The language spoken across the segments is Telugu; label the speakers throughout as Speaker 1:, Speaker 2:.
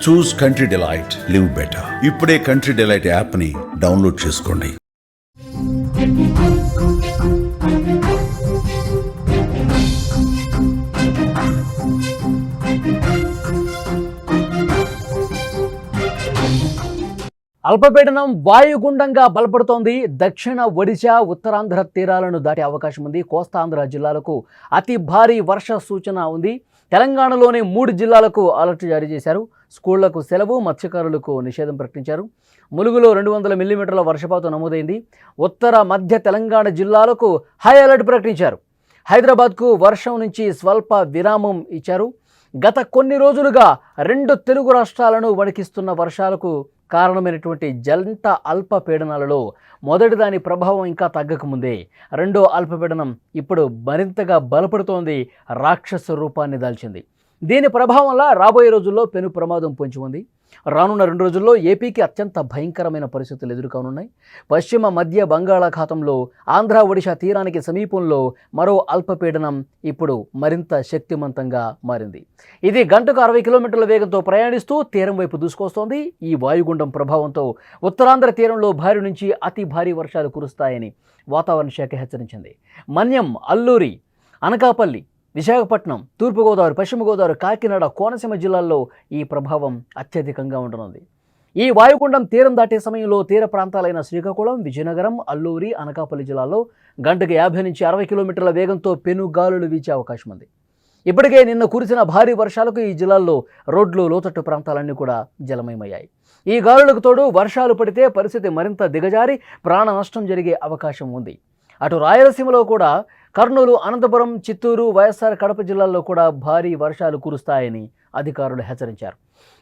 Speaker 1: చూస్ కంట్రీ డిలైట్, లివ్ బెటర్. ఇప్పుడే కంట్రీ డిలైట్ యాప్ ని డౌన్లోడ్ చేసుకోండి.
Speaker 2: అల్పపీడనం వాయుగుండంగా బలపడుతోంది. దక్షిణ ఒడిశా, ఉత్తరాంధ్ర తీరాలను దాటే అవకాశం ఉంది. కోస్తాంధ్ర జిల్లాలకు అతి భారీ వర్ష సూచన ఉంది. తెలంగాణలోని 3 జిల్లాలకు అలర్ట్ జారీ చేశారు. స్కూళ్లకు సెలవు, మత్స్యకారులకు నిషేధం ప్రకటించారు. ములుగులో 200 మిల్లీమీటర్ల వర్షపాతం నమోదైంది. ఉత్తర మధ్య తెలంగాణ జిల్లాలకు హై అలర్ట్ ప్రకటించారు. హైదరాబాద్కు వర్షం నుంచి స్వల్ప విరామం ఇచ్చారు. గత కొన్ని రోజులుగా 2 తెలుగు రాష్ట్రాలను వణికిస్తున్న వర్షాలకు కారణమైనటువంటి జంట అల్పపీడనాలలో మొదటి దాని ప్రభావం ఇంకా తగ్గకముందే రెండో అల్పపీడనం ఇప్పుడు మరింతగా బలపడుతోంది, రాక్షస రూపాన్ని దాల్చింది. దీని ప్రభావం వల్ల రాబోయే రోజుల్లో పెను ప్రమాదం పొంచి ఉంది. రానున్న 2 రోజుల్లో ఏపీకి అత్యంత భయంకరమైన పరిస్థితులు ఎదుర్కొనున్నాయి. పశ్చిమ మధ్య బంగాళాఖాతంలో ఆంధ్ర ఒడిశా తీరానికి సమీపంలో మరో అల్పపీడనం ఇప్పుడు మరింత శక్తివంతంగా మారింది. ఇది గంటకు 60 కిలోమీటర్ల వేగంతో ప్రయాణిస్తూ తీరం వైపు దూసుకొస్తోంది. ఈ వాయుగుండం ప్రభావంతో ఉత్తరాంధ్ర తీరంలో భారీ నుంచి అతి భారీ వర్షాలు కురుస్తాయని వాతావరణ శాఖ హెచ్చరించింది. మన్యం, అల్లూరి, అనకాపల్లి, విశాఖపట్నం, తూర్పుగోదావరి, పశ్చిమ గోదావరి, కాకినాడ, కోనసీమ జిల్లాల్లో ఈ ప్రభావం అత్యధికంగా ఉండనుంది. ఈ వాయుగుండం తీరం దాటే సమయంలో తీర ప్రాంతాలైన శ్రీకాకుళం, విజయనగరం, అల్లూరి, అనకాపల్లి జిల్లాల్లో గంటకు 50 నుంచి 60 కిలోమీటర్ల వేగంతో పెనుగాలులు వీచే అవకాశం ఉంది. ఇప్పటికే నిన్న కురిసిన భారీ వర్షాలకు ఈ జిల్లాల్లో రోడ్లు, లోతట్టు ప్రాంతాలన్నీ కూడా జలమయమయ్యాయి. ఈ గాలులకు తోడు వర్షాలు పడితే పరిస్థితి మరింత దిగజారి ప్రాణ నష్టం జరిగే అవకాశం ఉంది. అటు రాయలసీమలో కూడా కర్నూలు, అనంతపురం, చిత్తూరు, వైఎస్ఆర్ కడప జిల్లాల్లో కూడా భారీ వర్షాలు కురుస్తాయని అధికారులు హెచ్చరించారు.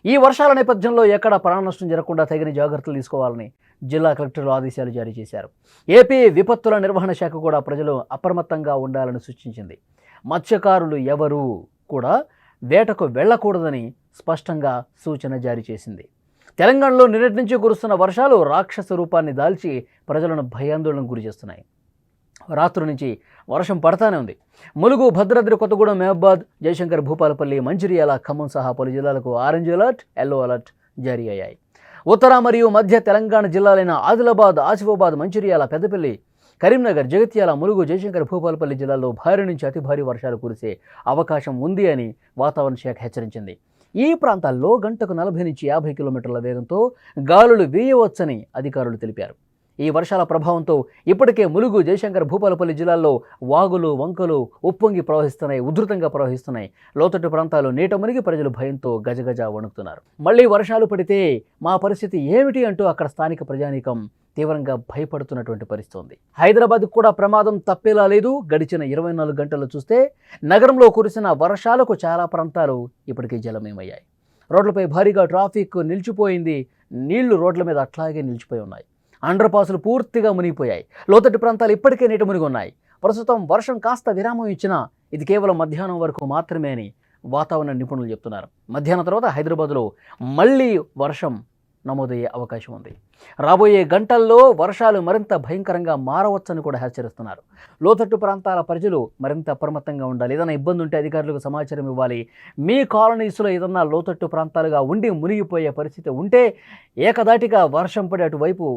Speaker 2: ఈ వర్షాల నేపథ్యంలో ఎక్కడ ప్రాణ నష్టం జరగకుండా తగిన జాగ్రత్తలు తీసుకోవాలని జిల్లా కలెక్టర్లు ఆదేశాలు జారీ చేశారు. ఏపీ విపత్తుల నిర్వహణ శాఖ కూడా ప్రజలు అప్రమత్తంగా ఉండాలని సూచించింది. మత్స్యకారులు ఎవరూ కూడా వేటకు వెళ్లకూడదని స్పష్టంగా సూచన జారీ చేసింది. తెలంగాణలో నిన్నటి నుంచి కురుస్తున్న వర్షాలు రాక్షస రూపాన్ని దాల్చి ప్రజలను భయాందోళనకు గురి చేస్తున్నాయి. రాత్రి నుంచి వర్షం పడతానే ఉంది. ములుగు, భద్రాద్రి కొత్తగూడెం, మహబాద్, జయశంకర్, భూపాలపల్లి, మంచిర్యాల, ఖమ్మం సహా పలు జిల్లాలకు ఆరెంజ్ అలర్ట్, ఎల్లో అలర్ట్ జారీ అయ్యాయి. ఉత్తర మరియు మధ్య తెలంగాణ జిల్లాలైన ఆదిలాబాద్, ఆసిఫాబాద్, మంచిర్యాల, పెద్దపల్లి, కరీంనగర్, జగిత్యాల, ములుగు, జయశంకర్, భూపాలపల్లి జిల్లాల్లో భారీ నుంచి అతి భారీ వర్షాలు కురిసే అవకాశం ఉంది అని వాతావరణ శాఖ హెచ్చరించింది. ఈ ప్రాంతాల్లో గంటకు 40 నుంచి 50 కిలోమీటర్ల వేగంతో గాలులు వీయవచ్చని అధికారులు తెలిపారు. ఈ వర్షాల ప్రభావంతో ఇప్పటికే ములుగు, జయశంకర్, భూపాలపల్లి జిల్లాల్లో వాగులు, వంకలు ఉప్పొంగి ప్రవహిస్తున్నాయి, ఉధృతంగా ప్రవహిస్తున్నాయి. లోతట్టు ప్రాంతాలు నీట మునిగి ప్రజలు భయంతో గజగజ వణుకుతున్నారు. మళ్లీ వర్షాలు పడితే మా పరిస్థితి ఏమిటి అంటూ అక్కడ స్థానిక ప్రజానీకం తీవ్రంగా భయపడుతున్నటువంటి పరిస్థితి ఉంది. హైదరాబాద్కు కూడా ప్రమాదం తప్పేలా లేదు. గడిచిన 24 గంటలు చూస్తే నగరంలో కురిసిన వర్షాలకు చాలా ప్రాంతాలు ఇప్పటికే జలమయమయ్యాయి. రోడ్లపై భారీగా ట్రాఫిక్ నిలిచిపోయింది. నీళ్లు రోడ్ల మీద అట్లాగే నిలిచిపోయి ఉన్నాయి. అండర్ పాసులు పూర్తిగా మునిగిపోయాయి. లోతట్టు ప్రాంతాలు ఇప్పటికే నీట మునిగి ఉన్నాయి. ప్రస్తుతం వర్షం కాస్త విరామం ఇచ్చినా ఇది కేవలం మధ్యాహ్నం వరకు మాత్రమే అని వాతావరణ నిపుణులు చెప్తున్నారు. మధ్యాహ్నం తర్వాత హైదరాబాద్లో మళ్ళీ వర్షం నమోదయ్యే అవకాశం ఉంది. రాబోయే గంటల్లో వర్షాలు మరింత భయంకరంగా మారవచ్చని కూడా హెచ్చరిస్తున్నారు. లోతట్టు ప్రాంతాల ప్రజలు మరింత అప్రమత్తంగా ఉండాలి. ఏదైనా ఇబ్బంది ఉంటే అధికారులకు సమాచారం ఇవ్వాలి. మీ కాలనీస్లో ఏదన్నా లోతట్టు ప్రాంతాలుగా ఉండి మునిగిపోయే పరిస్థితి ఉంటే ఏకదాటిగా వర్షం పడే అటువైపు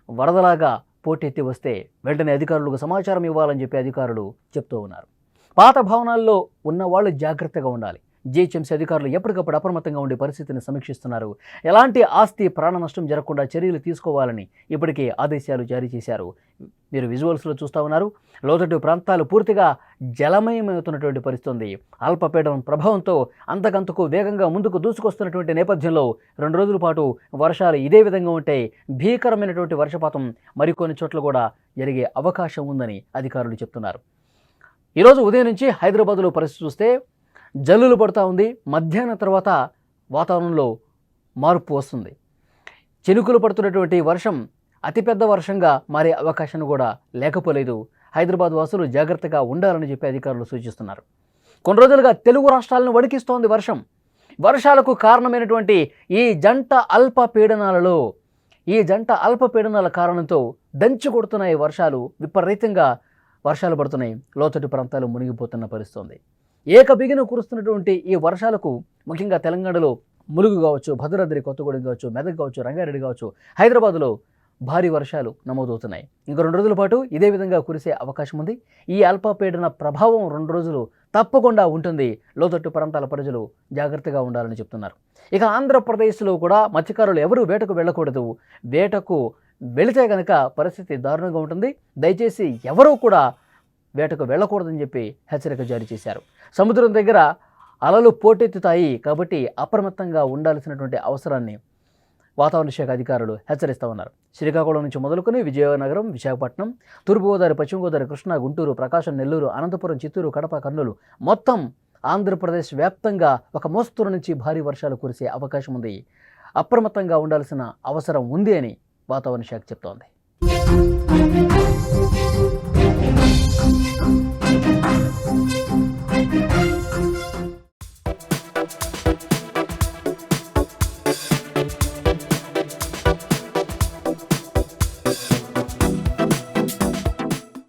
Speaker 2: వరదలాగా పోటెత్తి వస్తే వెంటనే అధికారులకు సమాచారం ఇవ్వాలని చెప్పి అధికారులు చెప్తూ ఉన్నారు. పాత భవనాల్లో ఉన్న వాళ్ళు జాగ్రత్తగా ఉండాలి. జీహెచ్ఎంసీ అధికారులు ఎప్పటికప్పుడు అప్రమత్తంగా ఉండే పరిస్థితిని సమీక్షిస్తున్నారు. ఎలాంటి ఆస్తి ప్రాణ నష్టం జరగకుండా చర్యలు తీసుకోవాలని ఇప్పటికే ఆదేశాలు జారీ చేశారు. మీరు విజువల్స్లో చూస్తూ ఉన్నారు. లోతట్టు ప్రాంతాలు పూర్తిగా జలమయమవుతున్నటువంటి పరిస్థితి ఉంది. అల్పపీడనం ప్రభావంతో అంతకంతకు వేగంగా ముందుకు దూసుకొస్తున్నటువంటి నేపథ్యంలో 2 రోజుల పాటు వర్షాలు ఇదే విధంగా ఉంటే భీకరమైనటువంటి వర్షపాతం మరికొన్ని చోట్ల కూడా జరిగే అవకాశం ఉందని అధికారులు చెప్తున్నారు. ఈరోజు ఉదయం నుంచి హైదరాబాద్లో పరిస్థితి చూస్తే జల్లులు పడుతూ ఉంది. మధ్యాహ్నం తర్వాత వాతావరణంలో మార్పు వస్తుంది. చినుకులు పడుతున్నటువంటి వర్షం అతిపెద్ద వర్షంగా మారే అవకాశం కూడా లేకపోలేదు. హైదరాబాద్ వాసులు జాగ్రత్తగా ఉండాలని చెప్పి అధికారులు సూచిస్తున్నారు. కొన్ని రోజులుగా తెలుగు రాష్ట్రాలను వణికిస్తోంది వర్షం. వర్షాలకు కారణమైనటువంటి ఈ జంట అల్పపీడనాల కారణంతో దంచి కొడుతున్నాయి వర్షాలు. విపరీతంగా వర్షాలు పడుతున్నాయి. లోతట్టు ప్రాంతాలు మునిగిపోతున్న పరిస్థితి ఉంది. ఏకబిగిన కురుస్తున్నటువంటి ఈ వర్షాలకు ముఖ్యంగా తెలంగాణలో ములుగు కావచ్చు, భద్రాద్రి కొత్తగూడెం కావచ్చు, మెదక్ కావచ్చు, రంగారెడ్డి కావచ్చు, హైదరాబాద్లో భారీ వర్షాలు నమోదవుతున్నాయి. ఇంకో 2 రోజుల పాటు ఇదే విధంగా కురిసే అవకాశం ఉంది. ఈ అల్పపీడన ప్రభావం 2 రోజులు తప్పకుండా ఉంటుంది. లోతట్టు ప్రాంతాల ప్రజలు జాగ్రత్తగా ఉండాలని చెప్తున్నారు. ఇక ఆంధ్రప్రదేశ్లో కూడా మత్స్యకారులు ఎవరూ వేటకు వెళ్ళకూడదు. వేటకు వెళితే కనుక పరిస్థితి దారుణంగా ఉంటుంది. దయచేసి ఎవరూ కూడా వేటకు వెళ్ళకూడదని చెప్పి హెచ్చరిక జారీ చేశారు. సముద్రం దగ్గర అలలు పోటెత్తుతాయి కాబట్టి అప్రమత్తంగా ఉండాల్సినటువంటి అవసరాన్ని వాతావరణ శాఖ అధికారులు హెచ్చరిస్తూ ఉన్నారు. శ్రీకాకుళం నుంచి మొదలుకొని విజయనగరం, విశాఖపట్నం, తూర్పుగోదావరి, పశ్చిమ గోదావరి, కృష్ణా, గుంటూరు, ప్రకాశం, నెల్లూరు, అనంతపురం, చిత్తూరు, కడప, కర్నూలు మొత్తం ఆంధ్రప్రదేశ్ వ్యాప్తంగా ఒక మోస్తరు నుంచి భారీ వర్షాలు కురిసే అవకాశం ఉంది. అప్రమత్తంగా ఉండాల్సిన అవసరం ఉంది అని వాతావరణ శాఖ చెప్తోంది.